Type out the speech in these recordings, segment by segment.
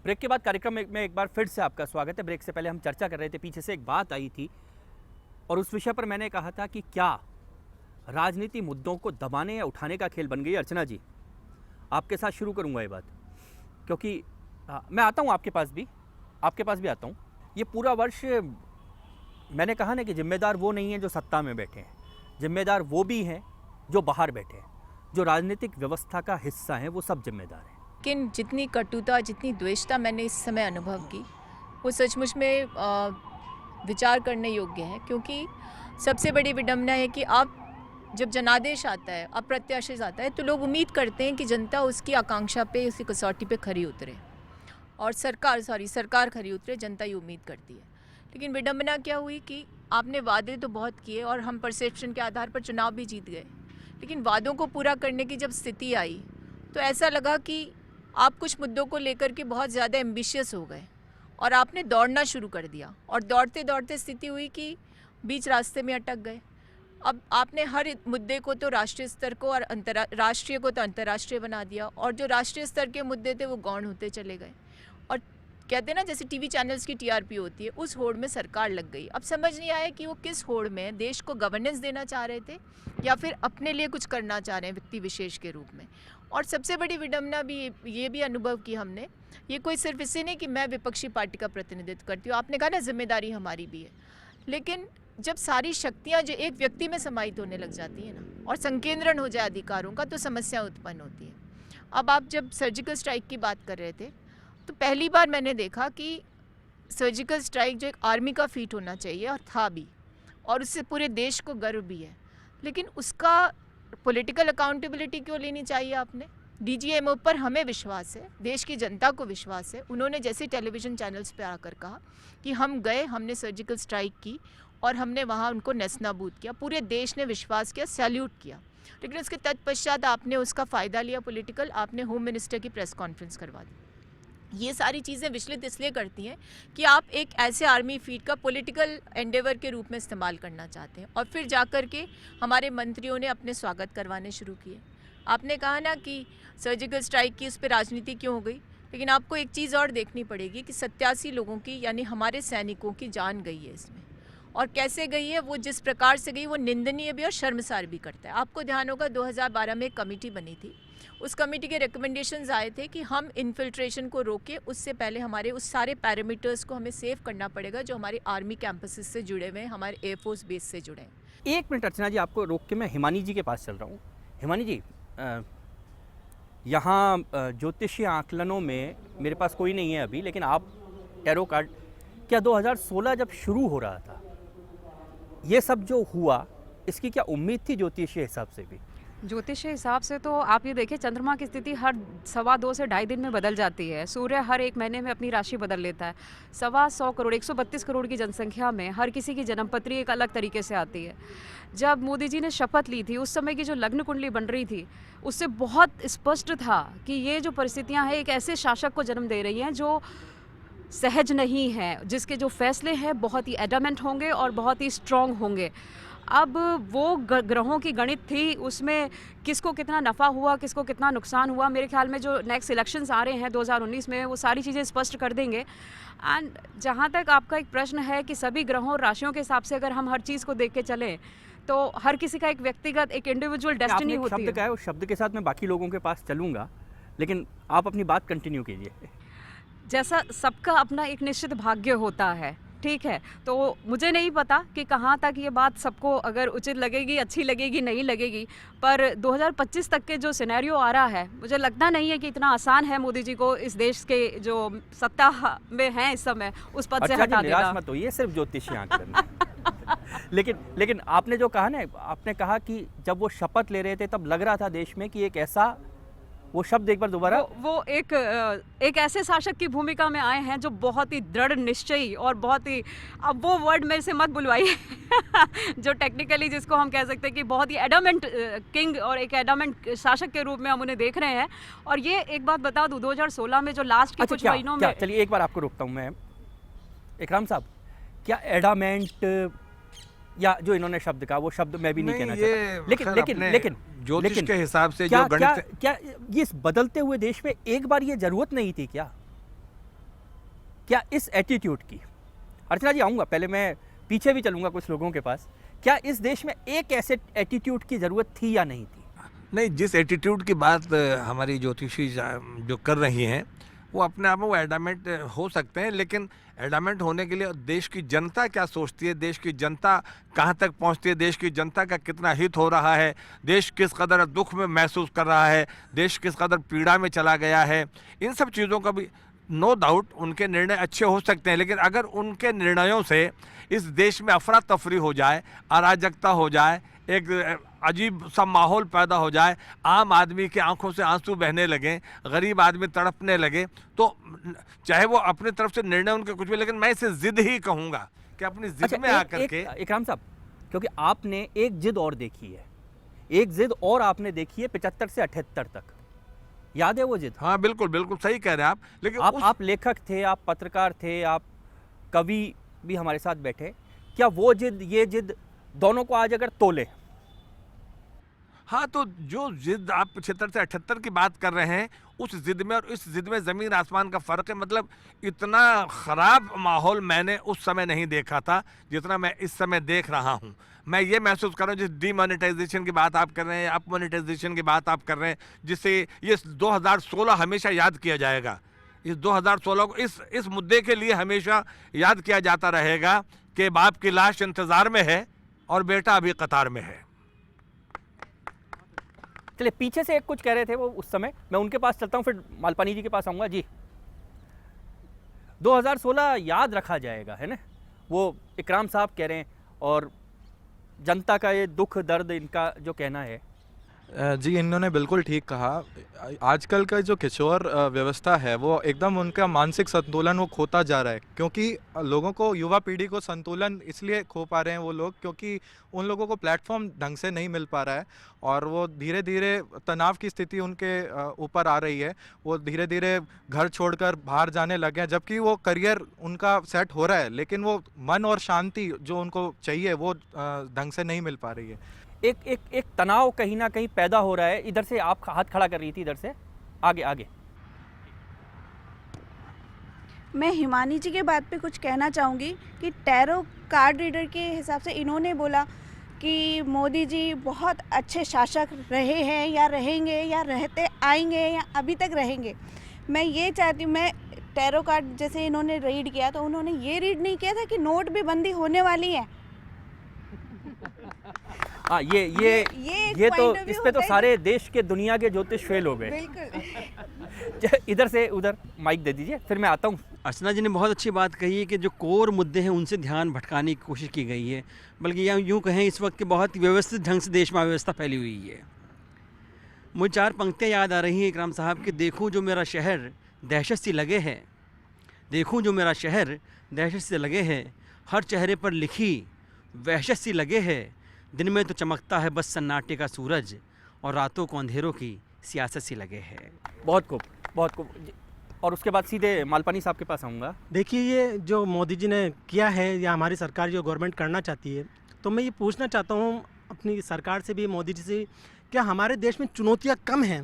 Break के बाद कार्यक्रम में एक बार फिर से आपका स्वागत है। ब्रेक से पहले हम चर्चा कर रहे थे, पीछे से एक बात आई थी और उस विषय पर मैंने कहा था कि क्या राजनीति मुद्दों को दबाने या उठाने का खेल बन गई। अर्चना जी, आपके साथ शुरू करूंगा ये बात, क्योंकि मैं आता हूं आपके पास भी आता हूं। ये पूरा वर्ष मैंने कहा ना कि जिम्मेदार वो नहीं है जो सत्ता में बैठे हैं, जिम्मेदार वो भी हैं जो बाहर बैठे हैं, जो राजनीतिक व्यवस्था का हिस्सा हैं, वो सब जिम्मेदार हैं। लेकिन जितनी कटुता, जितनी द्वेषता मैंने इस समय अनुभव की, वो सचमुच में विचार करने योग्य है। क्योंकि सबसे बड़ी विडंबना है कि आप जब जनादेश आता है, अप्रत्याशित आता है, तो लोग उम्मीद करते हैं कि जनता उसकी आकांक्षा पे, उसकी कसौटी पे खरी उतरे और सरकार खरी उतरे, जनता ये उम्मीद करती है। लेकिन विडंबना क्या हुई कि आपने वादे तो बहुत किए और हम परसेप्शन के आधार पर चुनाव भी जीत गए, लेकिन वादों को पूरा करने की जब स्थिति आई तो ऐसा लगा कि आप कुछ मुद्दों को लेकर के बहुत ज़्यादा एम्बिशियस हो गए और आपने दौड़ना शुरू कर दिया और दौड़ते दौड़ते स्थिति हुई कि बीच रास्ते में अटक गए। अब आपने हर मुद्दे को तो राष्ट्रीय स्तर को और राष्ट्रीय को तो अंतर्राष्ट्रीय बना दिया और जो राष्ट्रीय स्तर के मुद्दे थे वो गौण होते चले गए और कहते हैं ना, जैसे टीवी चैनल्स की टीआरपी होती है, उस होड़ में सरकार लग गई। अब समझ नहीं आया कि वो किस होड़ में देश को गवर्नेंस देना चाह रहे थे या फिर अपने लिए कुछ करना चाह रहे हैं व्यक्ति विशेष के रूप में। और सबसे बड़ी विडंबना भी ये भी अनुभव की हमने, ये कोई सिर्फ इससे नहीं कि मैं विपक्षी पार्टी का प्रतिनिधित्व करती हूँ, आपने कहा ना जिम्मेदारी हमारी भी है, लेकिन जब सारी शक्तियाँ जो एक व्यक्ति में समाहित होने लग जाती हैं ना और संकेंद्रण हो जाए अधिकारों का, तो समस्या उत्पन्न होती है। अब आप जब सर्जिकल स्ट्राइक की बात कर रहे थे तो पहली बार मैंने देखा कि सर्जिकल स्ट्राइक जो एक आर्मी का फीट होना चाहिए और था भी, और उससे पूरे देश को गर्व भी है, लेकिन उसका पॉलिटिकल अकाउंटेबिलिटी क्यों लेनी चाहिए आपने? डीजीएमओ पर हमें विश्वास है, देश की जनता को विश्वास है। उन्होंने जैसे टेलीविज़न चैनल्स पे आकर कहा कि हम गए, हमने सर्जिकल स्ट्राइक की और हमने वहाँ उनको नेस्तनाबूद किया, पूरे देश ने विश्वास किया, सैल्यूट किया। लेकिन उसके तत्पश्चात आपने उसका फ़ायदा लिया पॉलिटिकल, आपने होम मिनिस्टर की प्रेस कॉन्फ्रेंस करवा दी। ये सारी चीज़ें विचलित इसलिए करती हैं कि आप एक ऐसे आर्मी फीट का पॉलिटिकल एंडेवर के रूप में इस्तेमाल करना चाहते हैं और फिर जाकर के हमारे मंत्रियों ने अपने स्वागत करवाने शुरू किए। आपने कहा ना कि सर्जिकल स्ट्राइक की उस पर राजनीति क्यों हो गई, लेकिन आपको एक चीज़ और देखनी पड़ेगी कि 87 लोगों की, यानी हमारे सैनिकों की जान गई है इसमें, और कैसे गई है, वो जिस प्रकार से गई वो निंदनीय भी और शर्मसार भी करता है। आपको ध्यान होगा 2012 में एक कमेटी बनी थी, उस कमेटी के रिकमेंडेशंस आए थे कि हम इन्फिल्ट्रेशन को रोकें, उससे पहले हमारे उस सारे पैरामीटर्स को हमें सेव करना पड़ेगा जो हमारे आर्मी कैंपसेस से जुड़े हुए हैं, हमारे एयरफोर्स बेस से जुड़े हैं। एक मिनट अर्चना जी, आपको रोक के मैं हिमानी जी के पास चल रहा हूँ। हिमानी जी, यहाँ ज्योतिषीय आकलनों में मेरे पास कोई नहीं है अभी, लेकिन आप टैरो कार्ड, क्या 2016 जब शुरू हो रहा था ये सब जो हुआ, इसकी क्या उम्मीद थी ज्योतिषीय हिसाब से भी? ज्योतिषीय हिसाब से तो आप ये देखिए, चंद्रमा की स्थिति हर 2.25 से 2.5 दिन में बदल जाती है। सूर्य हर 1 महीने में अपनी राशि बदल लेता है। 125 करोड़ 132 करोड़ की जनसंख्या में हर किसी की जन्मपत्री एक अलग तरीके से आती है। जब मोदी जी ने शपथ ली थी, उस समय की जो लग्न कुंडली बन रही थी, उससे बहुत स्पष्ट था कि ये जो परिस्थितियाँ हैं एक ऐसे शासक को जन्म दे रही हैं जो सहज नहीं है, जिसके जो फैसले हैं बहुत ही एडमेंट होंगे और बहुत ही स्ट्रॉन्ग होंगे। अब वो ग्रहों की गणित थी, उसमें किसको कितना नफ़ा हुआ, किसको कितना नुकसान हुआ, मेरे ख्याल में जो नेक्स्ट इलेक्शंस आ रहे हैं 2019 में, वो सारी चीज़ें स्पष्ट कर देंगे। एंड जहाँ तक आपका एक प्रश्न है कि सभी ग्रहों और राशियों के हिसाब से अगर हम हर चीज़ को देख के चलें, तो हर किसी का एक व्यक्तिगत, एक इंडिविजुअल डेस्टिनी होती है। शब्द का है, उस शब्द के साथ मैं बाकी लोगों के पास चलूँगा, लेकिन आप अपनी बात कंटिन्यू कीजिए। जैसा सबका अपना एक निश्चित भाग्य होता है, ठीक है, तो मुझे नहीं पता कि कहाँ तक ये बात सबको अगर उचित लगेगी, अच्छी लगेगी, नहीं लगेगी, पर 2025 तक के जो सिनेरियो आ रहा है, मुझे लगता नहीं है कि इतना आसान है मोदी जी को इस देश के जो सत्ता में हैं इस समय उस पद से हटा देना। निराश मत होइए, सिर्फ ज्योतिषीय आकलन। लेकिन आपने जो कहा ना, आपने कहा कि जब वो शपथ ले रहे थे तब लग रहा था देश में कि एक ऐसा, वो शब्द एक बार दोबारा। वो एक ऐसे शासक की भूमिका में आए हैं जो बहुत ही दृढ़ निश्चयी और बहुत ही, अब वो वर्ड मेरे से मत बुलवाइए जो टेक्निकली जिसको हम कह सकते हैं कि बहुत ही एडमेंट किंग और एक एडमेंट शासक के रूप में हम उन्हें देख रहे हैं। और ये एक बात बता दूं, 2016 में जो लास्ट के कुछ महीनों में, चलिए एक बार आपको रोकता हूँ मैं, इकराम साहब, क्या एडमेंट या जो इन्होंने शब्द कहा, वो शब्द मैं भी नहीं कहना चाहता, लेकिन ज्योतिष के हिसाब से जो गणित, क्या ये इस बदलते हुए देश में एक बार ये जरूरत नहीं थी क्या? क्या इस एटीट्यूड की, अर्चना जी आऊँगा, पहले मैं पीछे भी चलूँगा कुछ लोगों के पास, क्या इस देश में एक ऐसे एटीट्यूड की ज़रूरत थी या नहीं थी? नहीं, जिस एटीट्यूड की बात हमारी ज्योतिषी जो कर रही हैं, वो अपने आप में वो एडामेंट हो सकते हैं, लेकिन एडामेंट होने के लिए देश की जनता क्या सोचती है, देश की जनता कहाँ तक पहुँचती है, देश की जनता का कितना हित हो रहा है, देश किस कदर दुख में महसूस कर रहा है, देश किस कदर पीड़ा में चला गया है, इन सब चीज़ों का भी नो डाउट उनके निर्णय अच्छे हो सकते हैं, लेकिन अगर उनके निर्णयों से इस देश में अफरा तफरी हो जाए, अराजकता हो जाए, एक अजीब सा माहौल पैदा हो जाए, आम आदमी की आंखों से आंसू बहने लगे, गरीब आदमी तड़पने लगे, तो चाहे वो अपनी तरफ से निर्णय उनके कुछ भी, लेकिन मैं इसे जिद ही कहूँगा कि अपनी जिद में आकर के। इकराम साहब, क्योंकि आपने एक जिद और देखी है, एक जिद और आपने देखी है 75 से 78 तक, याद है वो जिद? हाँ बिल्कुल बिल्कुल सही कह रहे हैं आप, लेकिन आप लेखक थे, आप पत्रकार थे, आप कवि भी हमारे साथ बैठे, क्या वो जिद ये जिद दोनों को आज अगर तोले? हाँ, तो जो जिद आप 75 से 78 की बात कर रहे हैं, उस जिद में और इस जिद में ज़मीन आसमान का फ़र्क है। मतलब इतना ख़राब माहौल मैंने उस समय नहीं देखा था जितना मैं इस समय देख रहा हूँ। मैं ये महसूस कर रहा हूँ, जिस डीमोनेटाइजेशन की बात आप कर रहे हैं, अपमोनेटाइजेशन की बात आप कर रहे हैं, जिससे ये 2016 हमेशा याद किया जाएगा। इस 2016 को इस मुद्दे के लिए हमेशा याद किया जाता रहेगा कि बाप की लाश इंतज़ार में है और बेटा अभी कतार में है। चलिए, पीछे से एक कुछ कह रहे थे वो उस समय, मैं उनके पास चलता हूँ, फिर मालपानी जी के पास आऊँगा। जी, 2016 याद रखा जाएगा, है ना, वो इकराम साहब कह रहे हैं, और जनता का ये दुख दर्द इनका जो कहना है। जी, इन्होंने बिल्कुल ठीक कहा। आजकल का जो किशोर व्यवस्था है वो एकदम उनका मानसिक संतुलन वो खोता जा रहा है, क्योंकि लोगों को, युवा पीढ़ी को संतुलन इसलिए खो पा रहे हैं वो लोग, क्योंकि उन लोगों को प्लेटफॉर्म ढंग से नहीं मिल पा रहा है और वो धीरे धीरे तनाव की स्थिति उनके ऊपर आ रही है। वो धीरे धीरे घर छोड़कर बाहर जाने लगे हैं, जबकि वो करियर उनका सेट हो रहा है, लेकिन वो मन और शांति जो उनको चाहिए वो ढंग से नहीं मिल पा रही है। एक तनाव कहीं ना कहीं पैदा हो रहा है। इधर से आप हाथ खड़ा कर रही थी, इधर से आगे आगे। मैं हिमानी जी के बात पे कुछ कहना चाहूँगी कि टैरो कार्ड रीडर के हिसाब से इन्होंने बोला कि मोदी जी बहुत अच्छे शासक रहे हैं या रहेंगे या रहते आएंगे या अभी तक रहेंगे। मैं ये चाहती हूँ, मैं टैरो कार्ड जैसे इन्होंने रीड किया तो उन्होंने ये रीड नहीं किया था कि नोट भी बंदी होने वाली है। हाँ, ये तो इस पे तो सारे देश के दुनिया के ज्योतिष फेल हो गए। बिल्कुल। इधर से उधर माइक दे दीजिए, फिर मैं आता हूँ। अर्चना जी ने बहुत अच्छी बात कही है कि जो कोर मुद्दे हैं उनसे ध्यान भटकाने की कोशिश की गई है, बल्कि यूँ कहें इस वक्त के बहुत व्यवस्थित ढंग से देश में अव्यवस्था फैली हुई है। मुझे 4 पंक्तियाँ याद आ रही हैं इकराम साहब कि देखूँ जो मेरा शहर दहशत सी लगे है, देखूँ जो मेरा शहर दहशत से लगे है, हर चेहरे पर लिखी वहशत सी लगे है, दिन में तो चमकता है बस सन्नाटे का सूरज और रातों को अंधेरों की सियासत सी लगे है। बहुत खूब, बहुत खूब। और उसके बाद सीधे मालपानी साहब के पास आऊँगा। देखिए, ये जो मोदी जी ने किया है या हमारी सरकार जो गवर्नमेंट करना चाहती है, तो मैं ये पूछना चाहता हूँ अपनी सरकार से भी, मोदी जी से, क्या हमारे देश में चुनौतियाँ कम हैं?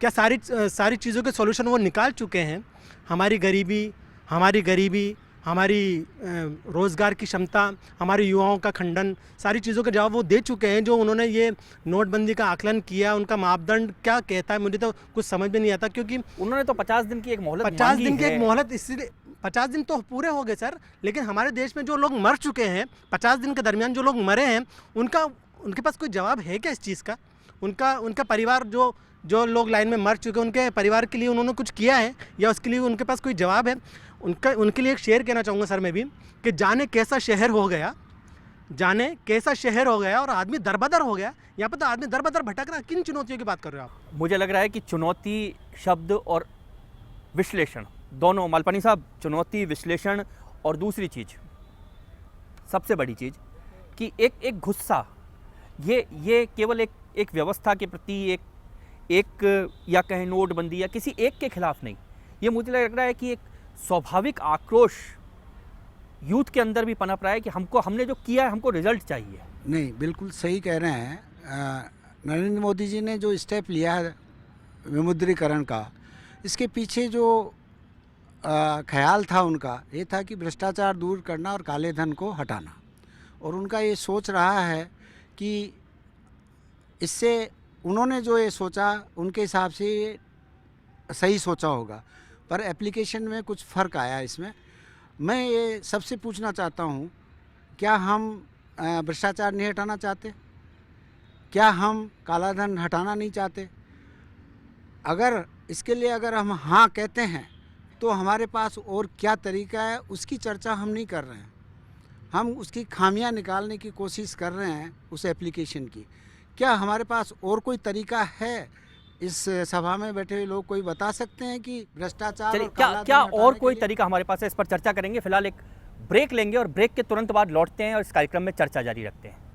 क्या सारी चीज़ों के सॉल्यूशन वो निकाल चुके हैं? हमारी गरीबी, हमारी रोज़गार की क्षमता, हमारे युवाओं का खंडन, सारी चीज़ों के जवाब वो दे चुके हैं। जो उन्होंने ये नोटबंदी का आकलन किया, उनका मापदंड क्या कहता है मुझे तो कुछ समझ में नहीं आता, क्योंकि उन्होंने तो 50 दिन की एक मोहलत 50 दिन की एक मोहलत, इसलिए 50 दिन तो पूरे हो गए सर, लेकिन हमारे देश में जो लोग मर चुके हैं 50 दिन के दरमियान, जो लोग मरे हैं, उनके पास कोई जवाब है क्या इस चीज़ का? उनका परिवार, जो लोग लाइन में मर चुके हैं, उनके परिवार के लिए उन्होंने कुछ किया है या उसके लिए उनके पास कोई जवाब है? उनके लिए एक शेर कहना चाहूँगा सर मैं भी, कि जाने कैसा शहर हो गया और आदमी दरबदर हो गया। यहाँ पर तो आदमी दरबदर भटक रहा है। किन चुनौतियों की बात कर रहे हो आप? मुझे लग रहा है कि चुनौती शब्द और विश्लेषण दोनों, मालपानी साहब, चुनौती, विश्लेषण, और दूसरी चीज़, सबसे बड़ी चीज़ कि एक गुस्सा, ये केवल एक व्यवस्था के प्रति, एक या कहें नोटबंदी या किसी एक के खिलाफ नहीं, ये मुझे लग रहा है कि एक स्वाभाविक आक्रोश यूथ के अंदर भी पनप रहा है कि हमने जो किया है, हमको रिजल्ट चाहिए। नहीं, बिल्कुल सही कह रहे हैं। नरेंद्र मोदी जी ने जो स्टेप लिया है विमुद्रीकरण का, इसके पीछे जो ख्याल था उनका, ये था कि भ्रष्टाचार दूर करना और काले धन को हटाना। और उनका ये सोच रहा है कि इससे उन्होंने जो ये सोचा उनके हिसाब से ये सही सोचा होगा, पर एप्लीकेशन में कुछ फ़र्क आया इसमें। मैं ये सबसे पूछना चाहता हूँ, क्या हम भ्रष्टाचार नहीं हटाना चाहते? क्या हम काला धन हटाना नहीं चाहते? अगर इसके लिए अगर हम हाँ कहते हैं तो हमारे पास और क्या तरीका है उसकी चर्चा हम नहीं कर रहे हैं। हम उसकी खामियां निकालने की कोशिश कर रहे हैं उस एप्लीकेशन की। क्या हमारे पास और कोई तरीका है? इस सभा में बैठे हुए लोग कोई बता सकते हैं कि भ्रष्टाचार चलिए, और क्या काला क्या धन हटाने और के कोई लिए? तरीका हमारे पास है, इस पर चर्चा करेंगे। फिलहाल एक ब्रेक लेंगे और ब्रेक के तुरंत बाद लौटते हैं और इस कार्यक्रम में चर्चा जारी रखते हैं।